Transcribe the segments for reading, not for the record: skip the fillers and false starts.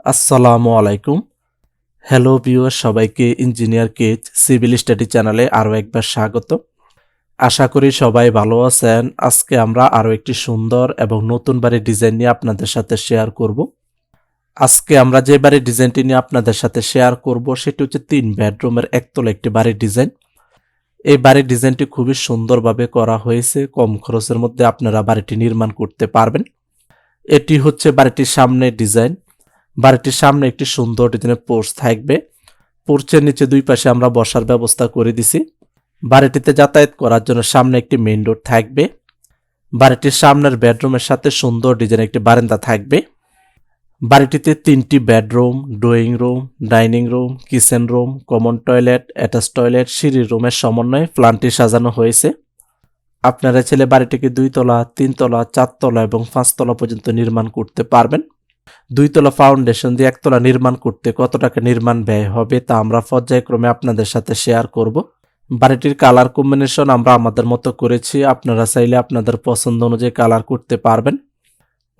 আসসালামু আলাইকুম। Hello viewer, সবাইকে ইঞ্জিনিয়ার কেজ সিভিল স্টাডি চ্যানেলে আরও একবার স্বাগত। আশা করি সবাই ভালো আছেন। আজকে আমরা আরও একটি সুন্দর এবং নতুন বাড়ির ডিজাইন নিয়ে আপনাদের সাথে শেয়ার করব। আজকে আমরা যে বাড়ির ডিজাইনটি নিয়ে আপনাদের সাথে শেয়ার করব সেটি হচ্ছে 3 বেডরুমের একতলা একটি বাড়ির ডিজাইন। এই বাড়ির ডিজাইনটি খুবই সুন্দরভাবে করা হয়েছে। কম খরচের মধ্যে আপনারা বাড়িটি নির্মাণ করতে পারবেন। এটি হচ্ছে বাড়িটির সামনের ডিজাইন। বাড়িটির সামনে একটি সুন্দর ডিজাইনের পোর্চ থাকবে। পোর্চের নিচে দুই পাশে আমরা বসার ব্যবস্থা করে দিছি। বাড়িটিতে যাতায়াত করার জন্য সামনে একটি মেইন ডোর থাকবে। বাড়িটির সামনের বেডরুমের সাথে সুন্দর ডিজাইনের একটি বারান্দা থাকবে। বাড়িটিতে 3টি bedroom, drawing room, dining room, kitchen room, common toilet, attach toilet, সিঁড়ির রুমের সমন্বয়ে প্ল্যানটি সাজানো হয়েছে। আপনারা ছেলে বাড়িটিকে 2 তলা, 3 তলা, 4 তলা এবং 5 তলা পর্যন্ত নির্মাণ করতে পারবেন। 2 তলা ফাউন্ডেশন দিয়ে 1 তলা নির্মাণ করতে কত টাকা নির্মাণ ব্যয় হবে তা আমরা পর্যায়ক্রমে আপনাদের সাথে শেয়ার করব। বাড়িটির কালার কম্বিনেশন আমরা আমাদের মতো করেছি। আপনারা চাইলে আপনাদের পছন্দ অনুযায়ী কালার করতে পারবেন।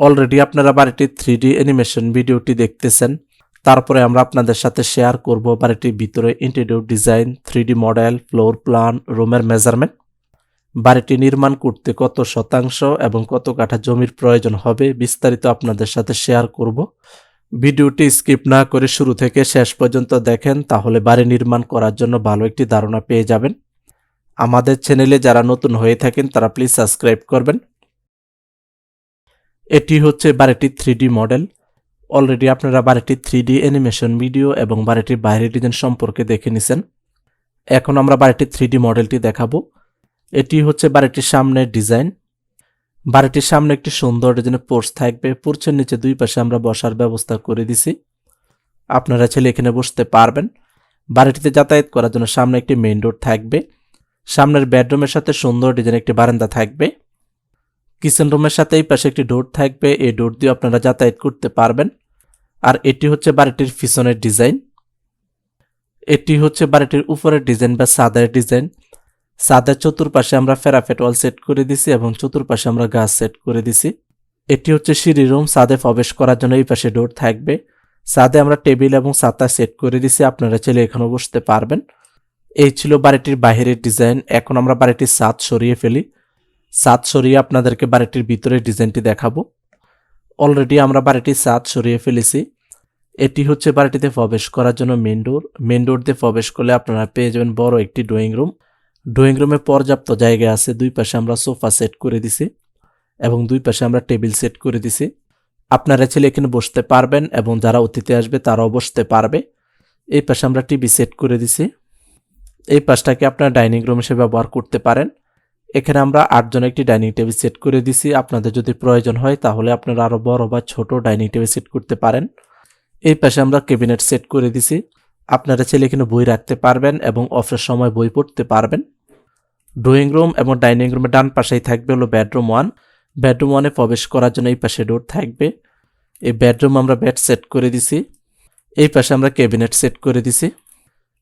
অলরেডি আপনারা বাড়িটির 3D অ্যানিমেশন ভিডিওটি দেখতেছেন। তারপরে আমরা আপনাদের সাথে শেয়ার করব বাড়িটির ভিতরে interior design, 3D model, floor plan, রুমের মেজারমেন্ট। বাড়িটি নির্মাণ করতে কত শতাংশ এবং কত কাঠা জমির প্রয়োজন হবে বিস্তারিত আপনাদের সাথে শেয়ার করব। ভিডিওটি স্কিপ না করে শুরু থেকে শেষ পর্যন্ত দেখেন, তাহলে বাড়ি নির্মাণ করার জন্য ভালো একটি ধারণা পেয়ে যাবেন। আমাদের চ্যানেলে যারা নতুন হয়ে থাকেন তারা প্লিজ সাবস্ক্রাইব করবেন। এটি হচ্ছে বাড়িটির 3D মডেল। অলরেডি আপনারা বাড়িটির 3D অ্যানিমেশন ভিডিও এবং বাড়িটির বাইরের ডিজাইন সম্পর্কে দেখে নিছেন। এখন আমরা বাড়িটির 3D মডেলটি দেখাবো। এটি হচ্ছে বাড়িটির সামনের ডিজাইন। বাড়িটির সামনে একটি সুন্দর ডিজাইনের পোর্চ থাকবে। পোর্চের নিচে দুই পাশে আমরা বসার ব্যবস্থা করে দিছি। আপনারা ছেলে এখানে বসতে পারবেন। বাড়িটিতে যাতায়াত করার জন্য সামনে একটি মেইন ডোর থাকবে। সামনের বেডরুমের সাথে সুন্দর ডিজাইনের একটি বারান্দা থাকবে। কিচেন রুমের সাথে এই পাশে একটি ডোর থাকবে। এই ডোর দিয়ে আপনারা যাতায়াত করতে পারবেন। আর এটি হচ্ছে বাড়িটির পিছনের ডিজাইন। এটি হচ্ছে বাড়িটির উপরের ডিজাইন বা ছাদের ডিজাইন। ছাদের চতুর্পাশে আমরা প্যারাপেট ওয়াল সেট করে দিছি এবং চতুর্পাশে আমরা গাছ সেট করে দিছি। এটি হচ্ছে সিঁড়ি রুম। ছাদে প্রবেশ করার জন্য এই পাশে ডোর থাকবে। ছাদে আমরা টেবিল এবং ছাতা সেট করে দিছি। আপনারা চাইলে এখানেও বসতে পারবেন। এই ছিল বাড়িটির বাইরের ডিজাইন। এখন আমরা বাড়িটির ছাদ সরিয়ে ফেলি। ছাদ সরিয়ে আপনাদেরকে বাড়িটির ভিতরের ডিজাইনটি দেখাবো। অলরেডি আমরা বাড়িটির ছাদ সরিয়ে ফেলেছি। এটি হচ্ছে বাড়িটিতে প্রবেশ করার জন্য মেইন ডোর। মেইন ডোর দিয়ে প্রবেশ করলে আপনারা পেয়ে যাবেন বড় একটি ড্রয়িং রুম। ড্রয়িং রুমে পর্যাপ্ত জায়গা আছে। দুই পাশে আমরা সোফা সেট করে দিছি এবং দুই পাশে আমরা টেবিল সেট করে দিছি। আপনারা ছেলে এখানে বসতে পারবেন এবং যারা অতিথি আসবে তারাও বসতে পারবে। এই পাশে আমরা টিভি সেট করে দিছি। এই পাশটাকে আপনারা ডাইনিং রুম হিসেবে ব্যবহার করতে পারেন। এখানে আমরা 8 জন একটি ডাইনিং টেবিল সেট করে দিছি। আপনাদের যদি প্রয়োজন হয় তাহলে আপনারা আরও বড় বা ছোট ডাইনিং টেবিল সেট করতে পারেন। এই পাশে আমরা ক্যাবিনেট সেট করে দিছি। আপনারা ছেলে এখানে বই রাখতে পারবেন এবং অফের সময় বই পড়তে পারবেন। ড্রয়িং রুম এবং ডাইনিং রুমের ডান পাশেই থাকবে হলো বেডরুম 1। বেডরুম 1-এ প্রবেশ করার জন্য এই পাশে ডোর থাকবে। এই বেডরুম আমরা বেড সেট করে দিছি। এই পাশে আমরা ক্যাবিনেট সেট করে দিছি।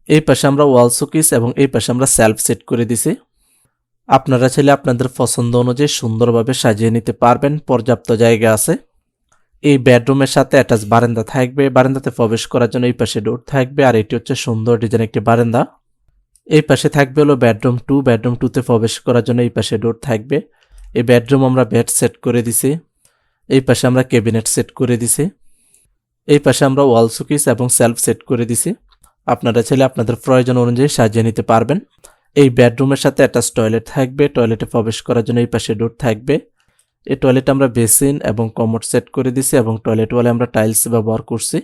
এই পাশে আমরা ওয়াল শোকেস এবং এই পাশে আমরা সেলফ সেট করে দিছি। আপনারা চাইলে আপনাদের পছন্দ অনুযায়ী সুন্দরভাবে সাজিয়ে নিতে পারবেন। পর্যাপ্ত জায়গা আছে। এই বেডরুমের সাথে অ্যাটাচ বারান্দা থাকবে। বারান্দাতে প্রবেশ করার জন্য এই পাশে ডোর থাকবে। আর এটি হচ্ছে সুন্দর ডিজাইন একটি বারান্দা। এই পাশে থাকবে হলো বেডরুম 2। বেডরুম 2-তে প্রবেশ করার জন্য এই পাশে ডোর থাকবে। এই বেডরুম আমরা বেড সেট করে দিছি। এই পাশে আমরা ক্যাবিনেট সেট করে দিছি। এই পাশে আমরা ওয়াল শোকেস এবং সেলফ সেট করে দিছি। আপনারা চাইলে আপনাদের প্রয়োজন অনুযায়ী সাজিয়ে নিতে পারবেন। এই বেডরুমের সাথে অ্যাটাচ টয়লেট থাকবে। টয়লেটে প্রবেশ করার জন্য এই পাশে ডোর থাকবে। এই টয়লেটে আমরা বেসিন এবং কমোড সেট করে দিছি এবং টয়লেট ওয়ালে আমরা টাইলস ব্যবহার করছি।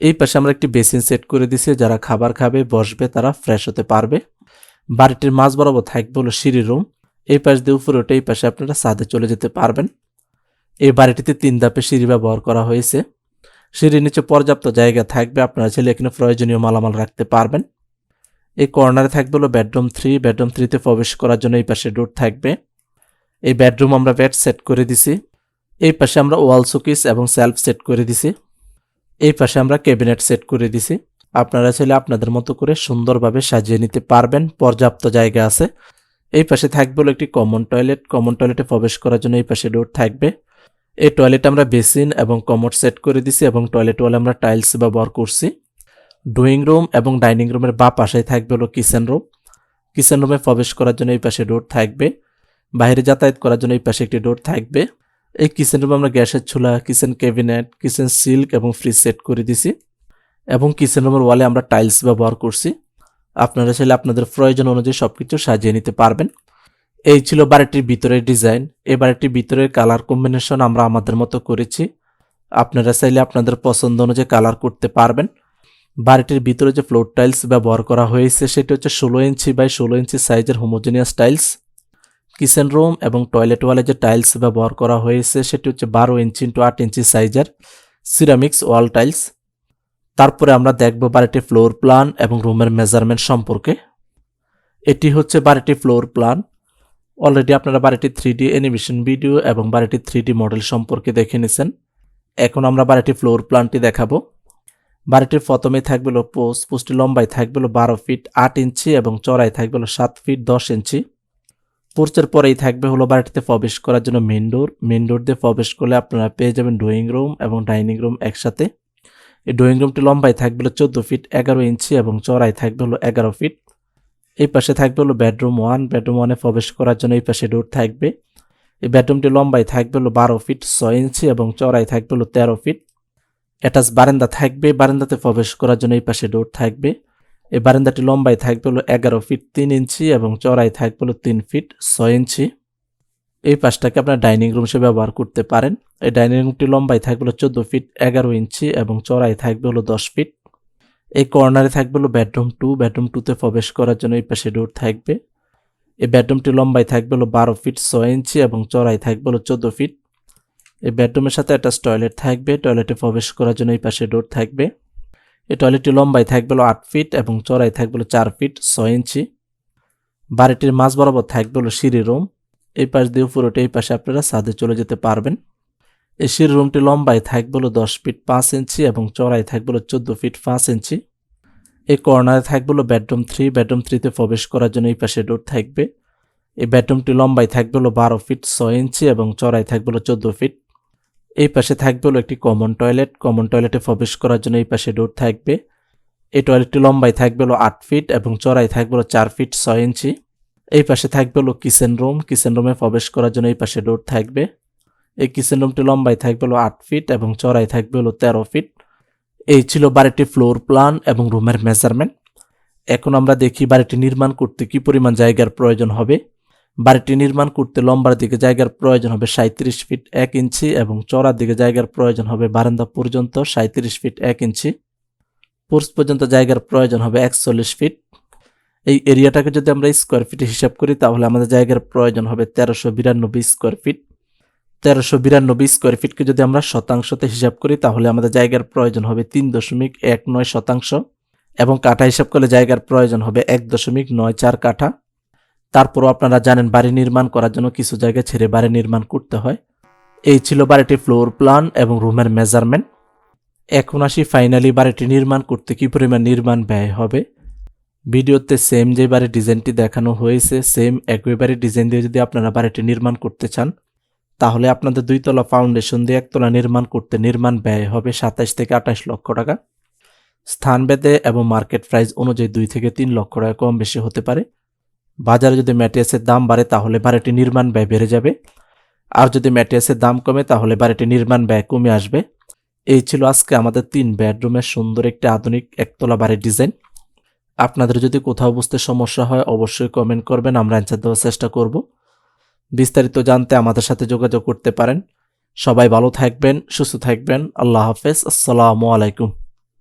এই পাশে আমরা একটি বেসিন সেট করে দিছি। যারা খাবার খাবে বসবে তারা ফ্রেশ হতে পারবে। বাড়িটির মাঝ বরাবর থাকবে হলো সিঁড়ি রুম। এই পাশ দিয়ে উপরে ওঠে এই পাশে আপনারা ছাদে চলে যেতে পারবেন। এই বাড়িটিতে 3 ধাপে সিঁড়ি ব্যবহার করা হয়েছে। সিঁড়ির নিচে পর্যাপ্ত জায়গা থাকবে। আপনারা চাইলে এখানে প্রয়োজনীয় মালামাল রাখতে পারবেন। এই কর্নারে থাকবে হলো বেডরুম 3। বেডরুম 3-তে প্রবেশ করার জন্য এই পাশে ডোর থাকবে। এই বেডরুম আমরা বেড সেট করে দিছি। এই পাশে আমরা ওয়াল শোকেস এবং সেলফ সেট করে দিছি। এই পাশে আমরা ক্যাবিনেট সেট করে দিছি। আপনারা চাইলে আপনাদের মতো করে সুন্দরভাবে সাজিয়ে নিতে পারবেন। পর্যাপ্ত জায়গা আছে। এই পাশে থাকবে হলো একটি কমন টয়লেট। কমন টয়লেটে প্রবেশ করার জন্য এই পাশে ডোর থাকবে। এই টয়লেটে আমরা বেসিন এবং কমোড সেট করে দিছি এবং টয়লেট ওয়ালে আমরা টাইলস ব্যবহার করছি। ড্রয়িং রুম এবং ডাইনিং রুমের বাঁ পাশেই থাকবে হলো কিচেন রুম। কিচেন রুমে প্রবেশ করার জন্য এই পাশে ডোর থাকবে, বাইরে যাতায়াত করার জন্য এই পাশে একটি ডোর থাকবে। এই কিচেন রুমে আমরা গ্যাসের চুলা, কিচেন ক্যাবিনেট, কিচেন সিল্ক এবং ফ্রিজ সেট করে দিছি এবং কিচেন রুমের ওয়ালে আমরা টাইলস ব্যবহার করছি। আপনারা চাইলে আপনাদের প্রয়োজন অনুযায়ী সবকিছু সাজিয়ে নিতে পারবেন। এই ছিল বাড়িটির ভিতরের ডিজাইন। এই বাড়িটির ভিতরের কালার কম্বিনেশন আমরা আমাদের মতো করেছি। আপনারা চাইলে আপনাদের পছন্দ অনুযায়ী কালার করতে পারবেন। বাড়িটির ভিতরে যে ফ্লোর টাইলস ব্যবহার করা হয়েছে সেটি হচ্ছে 16 ইঞ্চি বাই 16 ইঞ্চি সাইজের হোমোজেনিয়াস টাইলস। কিচেন রুম এবং টয়লেট ওয়ালে যে টাইলস ব্যবহার করা হয়েছে সেটি হচ্ছে 12 ইঞ্চি ইন্টু 8 ইঞ্চি সাইজের সিরামিক্স ওয়াল টাইলস। তারপরে আমরা দেখব বাড়িটির ফ্লোর প্ল্যান এবং রুমের মেজারমেন্ট সম্পর্কে। এটি হচ্ছে বাড়িটির ফ্লোর প্ল্যান। অলরেডি আপনারা বাড়িটির 3D অ্যানিমেশন ভিডিও এবং বাড়িটির 3D মডেল সম্পর্কে দেখে নিয়েছেন। এখন আমরা বাড়িটির ফ্লোর প্ল্যানটি দেখাবো। বাড়িটির প্রথমেই থাকবে হলো পোস্টটি লম্বায় থাকবে হলো 12 ফিট 8 ইঞ্চি এবং চড়াই থাকবে হলো 7 ফিট 10 ইঞ্চি। পোর্চের পরেই থাকবে হলো বাড়িটিতে প্রবেশ করার জন্য মেইন ডোর দিয়ে প্রবেশ করলে আপনারা পেয়ে যাবেন ড্রয়িং রুম এবং ডাইনিং রুম একসাথে। এই ড্রয়িং রুমটি লম্বায় থাকবে হলো 14 ফিট 11 ইঞ্চি এবং চড়াই থাকবে হলো 11 ফিট। এই পাশে থাকবে হলো বেডরুম 1। বেডরুম 1-এ প্রবেশ করার জন্য এই পাশে ডোর থাকবে। এই বেডরুমটি লম্বায় থাকবে হলো 12 ফিট 6 ইঞ্চি এবং চড়াই থাকবে হলো 13 ফিট। অ্যাটাচ বারান্দা থাকবে। বারান্দাতে প্রবেশ করার জন্য এই পাশে ডোর থাকবে। এই বারান্দাটি লম্বায় থাকবে হলো 11 ফিট 3 ইঞ্চি এবং চড়াই থাকবে হলো 3 ফিট 6 ইঞ্চি। এই পাশটাকে আপনার ডাইনিং রুম হিসেবে ব্যবহার করতে পারেন। এই ডাইনিং রুমটি লম্বায় থাকবে হলো 14 ফিট 11 ইঞ্চি এবং চড়াই থাকবে হলো 10 ফিট। এই কর্নারে থাকবে হলো বেডরুম 2। বেডরুম 2-তে প্রবেশ করার জন্য এই পাশে ডোর থাকবে। এই বেডরুমটি লম্বায় থাকবে হলো 12 ফিট 6 ইঞ্চি এবং চড়াই থাকবে হলো 14 ফিট। এই বেডরুমের সাথে একটা টয়লেট থাকবে। টয়লেটে প্রবেশ করার জন্য এই পাশে ডোর থাকবে। এই টয়লেটটি লম্বায় থাকবে হলো 8 ফিট এবং চড়াই থাকবে হলো 4 ফিট 6 ইঞ্চি। বাড়িটির মাঝ বরাবর থাকবে হলো সিঁড়ি রুম। এই পাশ দিয়ে উপরে এই পাশে আপনারা ছাদে চলে যেতে পারবেন। এই সিঁড়ি রুমটি লম্বায় থাকবে হলো 10 ফিট 5 ইঞ্চি এবং চড়াই থাকবে হলো 14 ফিট 5 ইঞ্চি। এই কর্নারে থাকবে হলো বেডরুম 3। বেডরুম 3-তে প্রবেশ করার জন্য এই পাশে ডোর থাকবে। এই বেডরুমটি লম্বায় থাকবে হলো 12 ফিট 6 ইঞ্চি এবং চড়াই থাকবে হলো 14 ফিট। এই পাশে থাকবে হলো একটি কমন টয়লেট। কমন টয়লেটে প্রবেশ করার জন্য এই পাশে ডোর থাকবে। এই টয়লেটটি লম্বায় থাকবে হলো 8 ফিট এবং চড়াই থাকবে হলো 4 ফিট 6 ইঞ্চি। এই পাশে থাকবে হলো কিচেন রুম। কিচেন রুমে প্রবেশ করার জন্য এই পাশে ডোর থাকবে। এই কিচেন রুমটি লম্বায় থাকবে হলো 8 ফিট এবং চড়াই থাকবে হলো 13 ফিট। এই ছিল বাড়িটির ফ্লোর প্ল্যান এবং রুমের মেজারমেন্ট। এখন আমরা দেখি বাড়িটি নির্মাণ করতে কি পরিমাণ জায়গার প্রয়োজন হবে। বাড়িটি নির্মাণ করতে লম্বার দিকে জায়গার প্রয়োজন হবে 37 ফিট 1 ইঞ্চি এবং চওড়ার দিকে জায়গার প্রয়োজন হবে বারান্দা পর্যন্ত 37 ফিট 1 ইঞ্চি। পোর্চ পর্যন্ত জায়গার প্রয়োজন হবে 41 ফিট। এই এরিয়াটাকে যদি আমরা স্কোয়ার ফিটে হিসাব করি তাহলে আমাদের জায়গার প্রয়োজন হবে 1392 স্কোয়ার ফিট। 1392 স্কোয়ার ফিটকে যদি আমরা শতাংশতে হিসাব করি তাহলে আমাদের জায়গার প্রয়োজন হবে 3.19 শতাংশ এবং কাঠা হিসাব করলে জায়গার প্রয়োজন হবে 1.94 কাঠা। তারপরও আপনারা জানেন বাড়ি নির্মাণ করার জন্য কিছু জায়গা ছেড়ে বাড়ি নির্মাণ করতে হয়। এই ছিল বাড়িটির ফ্লোর প্ল্যান এবং রুমের মেজারমেন্ট। এখন আসি ফাইনালি বাড়িটি নির্মাণ করতে কি পরিমাণ নির্মাণ ব্যয় হবে। ভিডিওতে সেম যে বাড়ির ডিজাইনটি দেখানো হয়েছে সেম একই বাড়ির ডিজাইন দিয়ে যদি আপনারা বাড়িটি নির্মাণ করতে চান তাহলে আপনাদের 2 তলা ফাউন্ডেশন দিয়ে 1 তলা নির্মাণ করতে নির্মাণ ব্যয় হবে 27 থেকে 28 লক্ষ টাকা। স্থানভেদে এবং মার্কেট প্রাইস অনুযায়ী 2 থেকে 3 লক্ষ টাকা কম বেশি হতে পারে। বাজারে যদি ম্যাটেরিয়ালসের দাম বাড়ে তাহলে বাড়িটি নির্মাণ ব্যয় বেড়ে যাবে, আর যদি ম্যাটেরিয়ালসের দাম কমে তাহলে বাড়িটি নির্মাণ ব্যয় কমে আসবে। এই ছিল আজকে আমাদের 3 বেডরুমের সুন্দর একটি আধুনিক একতলা বাড়ির ডিজাইন। আপনাদের যদি কোথাও বুঝতে সমস্যা হয় অবশ্যই কমেন্ট করবেন, আমরা অ্যান্সার দেওয়ার চেষ্টা করব। বিস্তারিত জানতে আমাদের সাথে যোগাযোগ করতে পারেন। সবাই ভালো থাকবেন, সুস্থ থাকবেন। আল্লাহ হাফেজ। আসসালামু আলাইকুম।